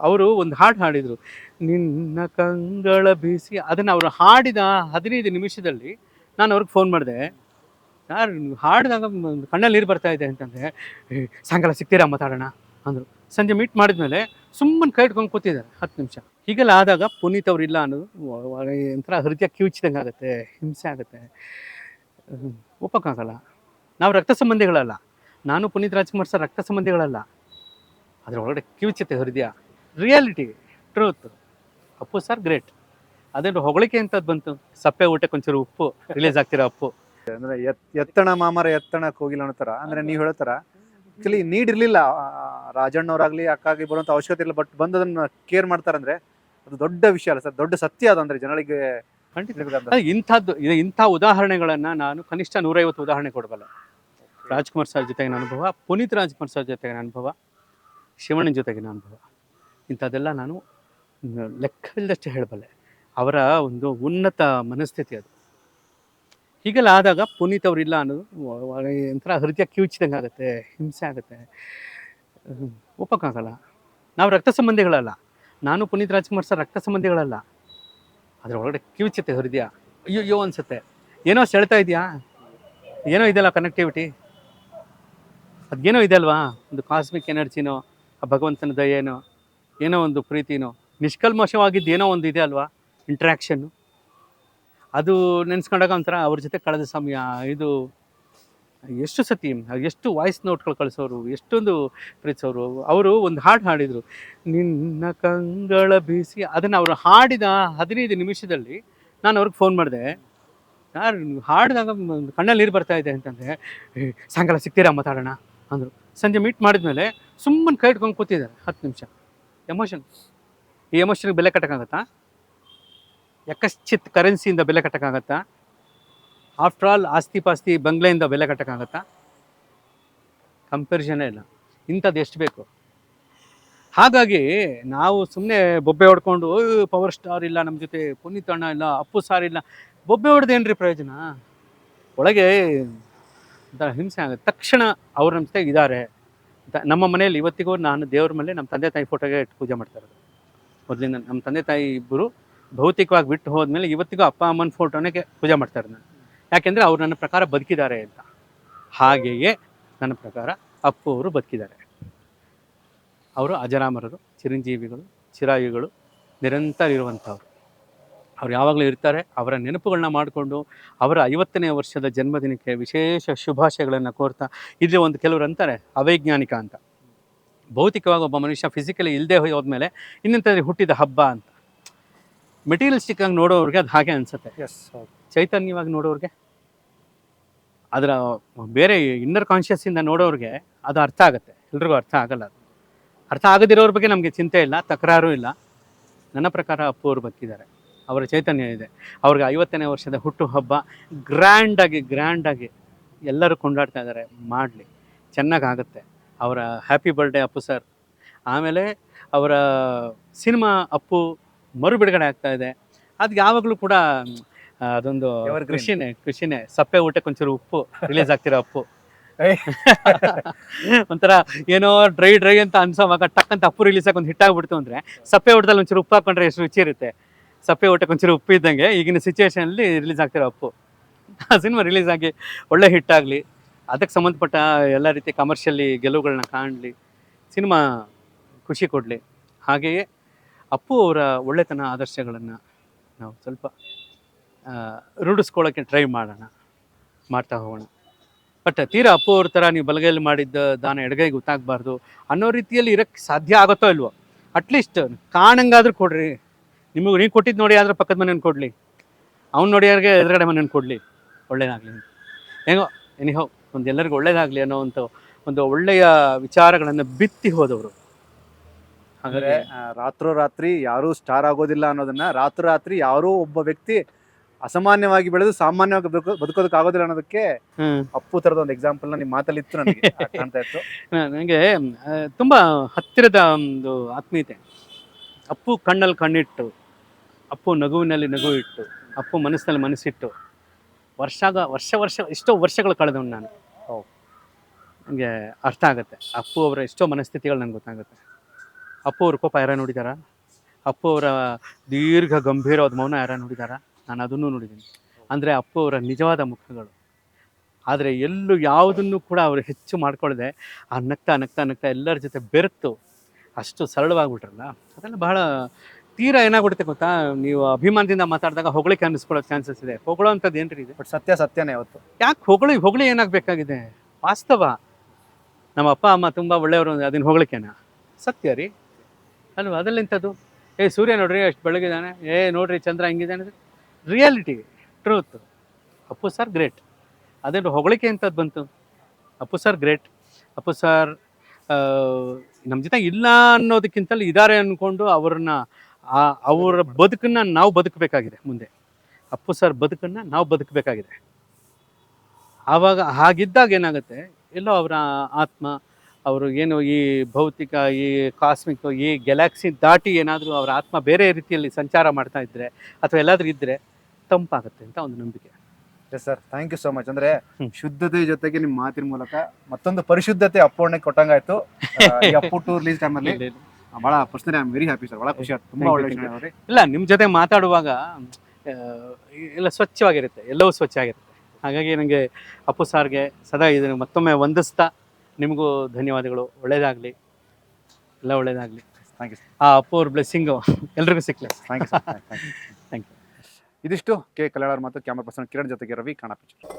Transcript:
ಅವರು ಒಂದು ಹಾಡು ಹಾಡಿದರು, ನಿನ್ನ ಕಂಗಳ ಬೀಸಿ. ಅದನ್ನು ಅವರು ಹಾಡಿದ 15 ನಿಮಿಷದಲ್ಲಿ ನಾನು ಅವ್ರಿಗೆ ಫೋನ್ ಮಾಡಿದೆ. ಯಾರು ನೀವು ಹಾಡಿದಾಗ ಕಣ್ಣಲ್ಲಿ ನೀರು ಬರ್ತಾ ಇದೆ ಅಂತಂದರೆ, ಸಾಯಂಕಾಲ ಸಿಗ್ತೀರಾ ಮಾತಾಡೋಣ ಅಂದರು. ಸಂಜೆ ಮೀಟ್ ಮಾಡಿದ್ಮೇಲೆ ಸುಮ್ಮನೆ ಕೈ ಇಟ್ಕೊಂಡು ಕೂತಿದ್ದಾರೆ 10 ನಿಮಿಷ. ಹೀಗೆಲ್ಲ ಆದಾಗ ಪುನೀತ್ ಅವ್ರು ಇಲ್ಲ ಅನ್ನೋದು ಒಂಥರ ಹೃದಯ ಕಿವುಚಿದಂಗೆ ಆಗುತ್ತೆ, ಹಿಂಸೆ ಆಗುತ್ತೆ, ಒಪ್ಪಕ್ಕಾಗಲ್ಲ. ನಾವು ರಕ್ತ ಸಂಬಂಧಿಗಳಲ್ಲ, ನಾನು ಪುನೀತ್ ರಾಜ್ಕುಮಾರ್ ಸರ್ ರಕ್ತ ಸಂಬಂಧಿಗಳಲ್ಲ. ಅದರ ಒಳಗಡೆ ಕಿವುಚುತ್ತೆ ಹೃದಯ. Reality, truth. Appu sir great. ಅದೇನು ಹೊಗಳಿಕೆ ಅಂತದ್ದು ಬಂತು? ಸಪ್ಪೆ ಊಟಕ್ಕೆ ಒಂಚೂರು ಉಪ್ಪು ರಿಲೀಸ್ ಆಗ್ತಿರೋ ಅಪ್ಪು. ಅಂದ್ರೆ ಎತ್ತಣ ಮಾಮರ ಎತ್ತಣ ಕೋಗಿಲ ಅನ್ನೋ ತರ, ಅಂದ್ರೆ ನೀವು ಹೇಳೋ ತರ ಆಕ್ಚುಲಿ ನೀಡ್ ಇರ್ಲಿಲ್ಲ. ರಾಜಣ್ಣವ್ರಾಗ್ಲಿ ಅಕ್ಕಾಗಿ ಬರುವಂತ ಅವಶ್ಯಕತೆ ಇಲ್ಲ, ಬಟ್ ಬಂದದನ್ನ ಕೇರ್ ಮಾಡ್ತಾರಂದ್ರೆ ಅದು ದೊಡ್ಡ ವಿಷಯ ಅಲ್ಲ ಸರ್, ದೊಡ್ಡ ಸತ್ಯ ಅದು. ಅಂದ್ರೆ ಜನಗಳಿಗೆ ಖಂಡಿತ ಇಂಥ ಉದಾಹರಣೆಗಳನ್ನು ನಾನು ಕನಿಷ್ಠ 150 ಉದಾಹರಣೆ ಕೊಡಬಲ್ಲ. ರಾಜ್ಕುಮಾರ್ ಸರ್ ಜೊತೆಗಿನ ಅನುಭವ, ಪುನೀತ್ ರಾಜ್ಕುಮಾರ್ ಸರ್ ಜೊತೆಗಿನ ಅನುಭವ, ಶಿವಣ್ಣನ ಜೊತೆಗಿನ ಅನುಭವ, ಇಂಥದ್ದೆಲ್ಲ ನಾನು ಲೆಕ್ಕವಿಲ್ಲದಷ್ಟು ಹೇಳಬಲ್ಲೆ. ಅವರ ಒಂದು ಉನ್ನತ ಮನಸ್ಥಿತಿ ಅದು. ಹೀಗೆಲ್ಲ ಆದಾಗ ಪುನೀತ್ ಅವ್ರು ಇಲ್ಲ ಅನ್ನೋದು ಒಂಥರ ಹೃದಯ ಕಿವುಚಿದಂಗೆ ಆಗುತ್ತೆ, ಹಿಂಸೆ ಆಗುತ್ತೆ, ಒಪ್ಪಕ್ಕಾಗಲ್ಲ. ನಾವು ರಕ್ತ ಸಂಬಂಧಿಗಳಲ್ಲ, ನಾನು ಪುನೀತ್ ರಾಜ್ಕುಮಾರ್ ಸರ್ ರಕ್ತ ಸಂಬಂಧಿಗಳಲ್ಲ. ಅದರ ಒಳಗಡೆ ಕಿವುಚುತ್ತೆ ಹೃದಯ. ಅಯ್ಯೋ ಅನಿಸುತ್ತೆ, ಏನೋ ಸೆಳ್ತಾ ಇದೆಯಾ, ಏನೋ ಇದೆಯಲ್ಲ ಕನೆಕ್ಟಿವಿಟಿ, ಅದೇನೋ ಇದೆ ಅಲ್ವಾ, ಒಂದು ಕಾಸ್ಮಿಕ್ ಎನರ್ಜಿನೋ, ಆ ಭಗವಂತನ ದಯೇನೋ, ಏನೋ ಒಂದು ಪ್ರೀತಿನೋ, ನಿಷ್ಕಲ್ಮಶವಾಗಿದ್ದು ಏನೋ ಒಂದು ಇದೆ ಅಲ್ವಾ, ಇಂಟ್ರ್ಯಾಕ್ಷನ್ನು. ಅದು ನೆನೆಸ್ಕೊಂಡಾಗ ಒಂಥರ ಅವ್ರ ಜೊತೆ ಕಳೆದ ಸಮಯ ಇದು. ಎಷ್ಟು ಸತಿ, ಎಷ್ಟು ವಾಯ್ಸ್ ನೋಟ್ಗಳು ಕಳಿಸೋರು, ಎಷ್ಟೊಂದು ಪ್ರೀತಿಸೋರು. ಅವರು ಒಂದು ಹಾಡು ಹಾಡಿದರು, ನಿನ್ನ ಕಂಗಳ ಬೀಸಿ. ಅದನ್ನು ಅವರು ಹಾಡಿದ 15 ನಿಮಿಷದಲ್ಲಿ ನಾನು ಅವ್ರಿಗೆ ಫೋನ್ ಮಾಡಿದೆ. ಯಾರು ನೀವು ಹಾಡಿದಾಗ ಕಣ್ಣಲ್ಲಿ ನೀರು ಬರ್ತಾ ಇದೆ ಅಂತಂದರೆ, ಸಾಯಂಕಾಲ ಸಿಗ್ತೀರಾ ಮಾತಾಡೋಣ ಅಂದರು. ಸಂಜೆ ಮೀಟ್ ಮಾಡಿದ್ಮೇಲೆ ಸುಮ್ಮನೆ ಕೈ ಇಟ್ಕೊಂಡು ಕೂತಿದ್ದಾರೆ 10 ನಿಮಿಷ. ಎಮೋಷನ್. ಈ ಎಮೋಷನ್ಗೆ ಬೆಲೆ ಕಟ್ಟೋಕ್ಕಾಗತ್ತಾ? ಯಕಶ್ಚಿತ್ ಕರೆನ್ಸಿಯಿಂದ ಬೆಲೆ ಕಟ್ಟೋಕ್ಕಾಗತ್ತಾ? ಆಫ್ಟರ್ ಆಲ್ ಆಸ್ತಿ ಪಾಸ್ತಿ ಬಂಗ್ಲೆಯಿಂದ ಬೆಲೆ ಕಟ್ಟೋಕ್ಕಾಗತ್ತಾ? ಕಂಪ್ಯಾರಿಸನೇ ಇಲ್ಲ. ಇಂಥದ್ದು ಎಷ್ಟು ಬೇಕು. ಹಾಗಾಗಿ ನಾವು ಸುಮ್ಮನೆ ಬೊಬ್ಬೆ ಹೊಡ್ಕೊಂಡು ಪವರ್ ಸ್ಟಾರ್ ಇಲ್ಲ ನಮ್ಮ ಜೊತೆ, ಪುನೀತ್ ಅಣ್ಣ ಇಲ್ಲ, ಅಪ್ಪು ಸಾರ್ ಇಲ್ಲ, ಬೊಬ್ಬೆ ಹೊಡೆದೇನ್ರಿ ಪ್ರಯೋಜನ? ಒಳಗೆ ಒಂಥರ ಹಿಂಸೆ ಆಗುತ್ತೆ. ತಕ್ಷಣ ಅವ್ರು ನಮ್ಮ ಜೊತೆಗೆ ಇದ್ದಾರೆ. ನಮ್ಮ ಮನೆಯಲ್ಲಿ ಇವತ್ತಿಗೂ ನಾನು ದೇವ್ರ ಮೇಲೆ ನಮ್ಮ ತಂದೆ ತಾಯಿ ಫೋಟೋಗೆ ಇಟ್ಟು ಪೂಜೆ ಮಾಡ್ತಾ ಇರೋದು. ಮೊದಲಿಂದ ನಮ್ಮ ತಂದೆ ತಾಯಿ ಇಬ್ಬರು ಭೌತಿಕವಾಗಿ ಬಿಟ್ಟು ಹೋದ್ಮೇಲೆ ಇವತ್ತಿಗೂ ಅಪ್ಪ ಅಮ್ಮನ ಫೋಟೋನೇ ಪೂಜೆ ಮಾಡ್ತಾರೆ ನಾನು. ಯಾಕೆಂದರೆ ಅವ್ರು ನನ್ನ ಪ್ರಕಾರ ಬದುಕಿದ್ದಾರೆ ಅಂತ. ಹಾಗೆಯೇ ನನ್ನ ಪ್ರಕಾರ ಅಪ್ಪು ಅವರು ಬದುಕಿದ್ದಾರೆ. ಅವರು ಅಜರಾಮರರು, ಚಿರಂಜೀವಿಗಳು, ಚಿರಾಯುಗಳು, ನಿರಂತರ ಇರುವಂಥವ್ರು. ಅವ್ರು ಯಾವಾಗಲೂ ಇರ್ತಾರೆ. ಅವರ ನೆನಪುಗಳನ್ನ ಮಾಡಿಕೊಂಡು ಅವರ 50ನೇ ವರ್ಷದ ಜನ್ಮದಿನಕ್ಕೆ ವಿಶೇಷ ಶುಭಾಶಯಗಳನ್ನು ಕೋರ್ತಾ, ಇಲ್ಲಿ ಒಂದು ಕೆಲವರು ಅಂತಾರೆ ಅವೈಜ್ಞಾನಿಕ ಅಂತ. ಭೌತಿಕವಾಗಿ ಒಬ್ಬ ಮನುಷ್ಯ ಫಿಸಿಕಲಿ ಇಲ್ಲದೆ ಹೋದ್ಮೇಲೆ ಇನ್ನೆಂಥದ್ದು ಹುಟ್ಟಿದ ಹಬ್ಬ ಅಂತ. ಮೆಟೀರಿಯಲಿಸ್ಟಿಕ್ ಆಗಿ ನೋಡೋರಿಗೆ ಅದು ಹಾಗೆ ಅನಿಸುತ್ತೆ. ಎಸ್, ಚೈತನ್ಯವಾಗಿ ನೋಡೋರಿಗೆ, ಅದರ ಬೇರೆ ಇನ್ನರ್ ಕಾನ್ಷಿಯಸ್ಸಿಂದ ನೋಡೋರಿಗೆ ಅದು ಅರ್ಥ ಆಗುತ್ತೆ. ಎಲ್ರಿಗೂ ಅರ್ಥ ಆಗಲ್ಲ. ಅದು ಅರ್ಥ ಆಗದಿರೋರ ಬಗ್ಗೆ ನಮಗೆ ಚಿಂತೆ ಇಲ್ಲ, ತಕರಾರು ಇಲ್ಲ. ನನ್ನ ಪ್ರಕಾರ ಅಪ್ಪು ಅವರು ಬದುಕಿದ್ದಾರೆ. ಅವರ ಚೈತನ್ಯ ಇದೆ. ಅವ್ರಿಗೆ 50ನೇ ವರ್ಷದ ಹುಟ್ಟು ಹಬ್ಬ ಗ್ರ್ಯಾಂಡಾಗಿ ಎಲ್ಲರೂ ಕೊಂಡಾಡ್ತಾ ಇದ್ದಾರೆ. ಮಾಡಲಿ, ಚೆನ್ನಾಗಾಗುತ್ತೆ. ಅವರ ಹ್ಯಾಪಿ ಬರ್ಡೇ ಅಪ್ಪು ಸರ್. ಆಮೇಲೆ ಅವರ ಸಿನಿಮಾ ಅಪ್ಪು ಮರು ಬಿಡುಗಡೆ ಆಗ್ತಾ ಇದೆ. ಅದು ಯಾವಾಗಲೂ ಕೂಡ ಅದೊಂದು ಖುಷಿನೇ. ಸಪ್ಪೆ ಊಟಕ್ಕೆ ಒಂಚೂರು ಉಪ್ಪು ರಿಲೀಸ್ ಆಗ್ತಿರೋ ಅಪ್ಪು. ಒಂಥರ ಏನೋ ಡ್ರೈ ಅಂತ ಅನ್ಸೋವಾಗ ಟಕ್ ಅಂತ ಅಪ್ಪು ರಿಲೀಸ್ ಆಗಿ ಒಂದು ಹಿಟ್ಟಾಗ್ಬಿಡ್ತು ಅಂದರೆ, ಸಪ್ಪೆ ಊಟದಲ್ಲಿ ಒಂಚೂರು ಉಪ್ಪು ಹಾಕೊಂಡ್ರೆ ಎಷ್ಟು ರುಚಿ ಇರುತ್ತೆ. ಸಪ್ಪೆ ಊಟಕ್ಕೆ ಒಂಚೂರು ಉಪ್ಪು ಇದ್ದಂಗೆ ಈಗಿನ ಸಿಚುವೇಶನಲ್ಲಿ ರಿಲೀಸ್ ಆಗ್ತಿರೋ ಅಪ್ಪು. ಆ ಸಿನಿಮಾ ರಿಲೀಸ್ ಆಗಿ ಒಳ್ಳೆ ಹಿಟ್ಟಾಗಲಿ, ಅದಕ್ಕೆ ಸಂಬಂಧಪಟ್ಟ ಎಲ್ಲ ರೀತಿಯ ಕಮರ್ಷಿಯಲಿ ಗೆಲುವುಗಳನ್ನ ಕಾಣಲಿ, ಸಿನಿಮಾ ಖುಷಿ ಕೊಡಲಿ. ಹಾಗೆಯೇ ಅಪ್ಪು ಅವರ ಒಳ್ಳೆತನ ಆದರ್ಶಗಳನ್ನು ನಾವು ಸ್ವಲ್ಪ ರೂಢಿಸ್ಕೊಳ್ಳೋಕ್ಕೆ ಟ್ರೈ ಮಾಡ್ತಾ ಹೋಗೋಣ. ಬಟ್ ತೀರಾ ಅಪ್ಪು ಅವ್ರ ಥರ ನೀವು ಬಲಗೈಲಿ ಮಾಡಿದ್ದ ದಾನ ಎಡಗೈಗೆ ಗೊತ್ತಾಗಬಾರ್ದು ಅನ್ನೋ ರೀತಿಯಲ್ಲಿ ಇರೋಕ್ಕೆ ಸಾಧ್ಯ ಆಗುತ್ತೋ ಇಲ್ವೋ, ಅಟ್ಲೀಸ್ಟ್ ಕಾಣಂಗಾದ್ರೂ ಕೊಡ್ರಿ. ನಿಮಗೆ ನೀವು ಕೊಟ್ಟಿದ್ದು ನೋಡಿ ಆದ್ರೆ ಪಕ್ಕದ ಮನೇನ ಕೊಡಲಿ, ಅವ್ನು ನೋಡಿ ಯಾರಿಗೆ ಎದುರುಗಡೆ ಮನೇನ ಕೊಡಲಿ, ಒಳ್ಳೇದಾಗಲಿ. ಹೆಂಗೋ ಎನಿಹೋ ಒಂದು ಎಲ್ಲರಿಗೂ ಒಳ್ಳೇದಾಗಲಿ ಅನ್ನೋ ಒಂದು ಒಳ್ಳೆಯ ವಿಚಾರಗಳನ್ನು ಬಿತ್ತಿ ಹೋದವರು. ಹಾಗಾದ್ರೆ ರಾತ್ರೋರಾತ್ರಿ ಯಾರೂ ಸ್ಟಾರ್ ಆಗೋದಿಲ್ಲ ಅನ್ನೋದನ್ನ, ರಾತ್ರೋರಾತ್ರಿ ಯಾರೋ ಒಬ್ಬ ವ್ಯಕ್ತಿ ಅಸಾಮಾನ್ಯವಾಗಿ ಬೆಳೆದು ಸಾಮಾನ್ಯವಾಗಿ ಬದುಕೋದಕ್ಕೆ ಆಗೋದಿಲ್ಲ ಅನ್ನೋದಕ್ಕೆ ಅಪ್ಪು ತರದ ಒಂದು ಎಕ್ಸಾಂಪಲ್ ನಿಮ್ಮ ಮಾತಲ್ಲಿ ಇತ್ತು, ನನಗೆ ಕಾಣ್ತಾ ಇತ್ತು. ನನಗೆ ತುಂಬಾ ಹತ್ತಿರದ ಒಂದು ಆತ್ಮೀಯತೆ. ಅಪ್ಪು ಕಣ್ಣಲ್ಲಿ ಕಣ್ಣಿಟ್ಟು, ಅಪ್ಪು ನಗುವಿನಲ್ಲಿ ನಗು ಇಟ್ಟು, ಅಪ್ಪು ಮನಸ್ಸಿನಲ್ಲಿ ಮನಸ್ಸಿಟ್ಟು ವರ್ಷ ಎಷ್ಟೋ ವರ್ಷಗಳು ಕಳೆದವನು ನಾನು. ನನಗೆ ಅರ್ಥ ಆಗುತ್ತೆ ಅಪ್ಪು ಅವರ ಎಷ್ಟೋ ಮನಸ್ಥಿತಿಗಳು ನನಗೆ ಗೊತ್ತಾಗುತ್ತೆ. ಅಪ್ಪು ಅವ್ರ ಕೋಪ ಯಾರ ನೋಡಿದಾರ? ಅಪ್ಪು ಅವರ ದೀರ್ಘ ಗಂಭೀರವಾದ ಮೌನ ಯಾರ ನೋಡಿದಾರ? ನಾನು ಅದನ್ನು ನೋಡಿದ್ದೀನಿ. ಅಂದರೆ ಅಪ್ಪು ಅವರ ನಿಜವಾದ ಮುಖಗಳು. ಆದರೆ ಎಲ್ಲೂ ಯಾವುದನ್ನು ಕೂಡ ಅವರು ಹೆಚ್ಚು ಮಾಡ್ಕೊಳ್ಳದೆ ಆ ನಗ್ತಾ ನಗ್ತಾ ನಗ್ತಾ ಎಲ್ಲರ ಜೊತೆ ಬೆರೆತು ಅಷ್ಟು ಸರಳವಾಗಿಬಿಟ್ರಲ್ಲ, ಅದೆಲ್ಲ ಬಹಳ ತೀರಾ ಏನಾಗ್ಬಿಡುತ್ತೆ ಗೊತ್ತಾ, ನೀವು ಅಭಿಮಾನದಿಂದ ಮಾತಾಡಿದಾಗ ಹೊಗಳಿಕೆ ಅನ್ನಿಸ್ಕೊಳ್ಳೋ ಚಾನ್ಸಸ್ ಇದೆ. ಹೊಗಳೋ ಅಂಥದ್ದು ಏನ್ರಿ ಇದೆ? ಬಟ್ ಸತ್ಯನೇ ಅವತ್ತು. ಯಾಕೆ ಹೊಗಳಿ ಏನಾಗಬೇಕಾಗಿದೆ? ವಾಸ್ತವ. ನಮ್ಮ ಅಪ್ಪ ಅಮ್ಮ ತುಂಬ ಒಳ್ಳೆಯವರು ಅಂದರೆ ಅದನ್ನು ಹೊಗಳಿಕೆನಾ? ಸತ್ಯ ರೀ ಅಲ್ವಾ? ಅದೆಲ್ಲಿಂಥದ್ದು? ಸೂರ್ಯ ನೋಡ್ರಿ ಅಷ್ಟು ಬೆಳಗಿದ್ದಾನೆ, ನೋಡ್ರಿ ಚಂದ್ರ ಹಿಂಗಿದ್ದಾನೆ, reality, truth. Appu sir great. ಅದೇನು ಹೊಗಳಿಕೆ ಅಂಥದ್ದು ಬಂತು? Appu sir great. Appu sir ನಮ್ಮ ಜೊತೆ ಇಲ್ಲ ಅನ್ನೋದಕ್ಕಿಂತಲೂ ಇದ್ದಾರೆ ಅಂದ್ಕೊಂಡು ಅವ್ರನ್ನ ಅವರ ಬದುಕನ್ನು ನಾವು ಬದುಕಬೇಕಾಗಿದೆ ಮುಂದೆ. ಅಪ್ಪು ಸರ್ ಬದುಕನ್ನು ನಾವು ಬದುಕಬೇಕಾಗಿದೆ. ಆವಾಗ ಹಾಗಿದ್ದಾಗ ಏನಾಗುತ್ತೆ, ಎಲ್ಲೋ ಅವರ ಆತ್ಮ, ಅವರು ಏನು ಈ ಭೌತಿಕ, ಈ ಕಾಸ್ಮಿಕ್, ಈ ಗ್ಯಾಲಕ್ಸಿ ದಾಟಿ ಏನಾದರೂ ಅವರ ಆತ್ಮ ಬೇರೆ ರೀತಿಯಲ್ಲಿ ಸಂಚಾರ ಮಾಡ್ತಾ ಇದ್ದರೆ ಅಥವಾ ಎಲ್ಲಾದರೂ ಇದ್ದರೆ ತಂಪಾಗುತ್ತೆ ಅಂತ ಒಂದು ನಂಬಿಕೆ. Yes sir, thank you so much. ಅಂದ್ರೆ ಶುದ್ಧತೆ ಜೊತೆಗೆ ನಿಮ್ಮ ಮಾತಿನ ಮೂಲಕ ಮತ್ತೊಂದು ಪರಿಶುದ್ಧತೆ ಅಪ್ಪಣ್ಣಕ್ಕೆ ಕೊಟ್ಟಂಗಾಯ್ತು. ಈ ಅಪ್ಪು ಟೂರ್ ರಿಲೀಸ್ ಟೈಮಲ್ಲಿ ಭಾಳ personally I am very happy sir. ಭಾಳ ಖುಷಿ ಆಯ್ತು. ತುಂಬ ಒಳ್ಳೆ ವಿಷಯ ಅವ್ರಿ. ಇಲ್ಲ, ನಿಮ್ಮ ಜೊತೆ ಮಾತಾಡುವಾಗ ಎಲ್ಲ ಸ್ವಚ್ಛವಾಗಿರುತ್ತೆ, ಎಲ್ಲವೂ ಸ್ವಚ್ಛ ಆಗಿರುತ್ತೆ. ಹಾಗಾಗಿ ನನಗೆ ಅಪ್ಪು ಸಾರ್ಗೆ ಸದಾ ಇದನ್ನು ಮತ್ತೊಮ್ಮೆ ವಂದಿಸ್ತಾ, ನಿಮಗೂ ಧನ್ಯವಾದಗಳು. ಒಳ್ಳೇದಾಗಲಿ, ಎಲ್ಲ ಒಳ್ಳೇದಾಗಲಿ. Thank you sir. ಆ ಅಪ್ಪು ಅವ್ರ ಬ್ಲೆಸ್ಸಿಂಗು ಎಲ್ರಿಗೂ ಸಿಕ್ಕಲಿ. Thank you sir. Thank you. ಇದಿಷ್ಟು ಕೆ ಕಲ್ಯಾಣ್ ಮತ್ತು ಕ್ಯಾಮರಾ ಪರ್ಸನ್ ಕಿರಣ್ ಜೊತೆಗೆ ರವಿ, ಕನ್ನಡ ಪಿಕ್ಚರ್.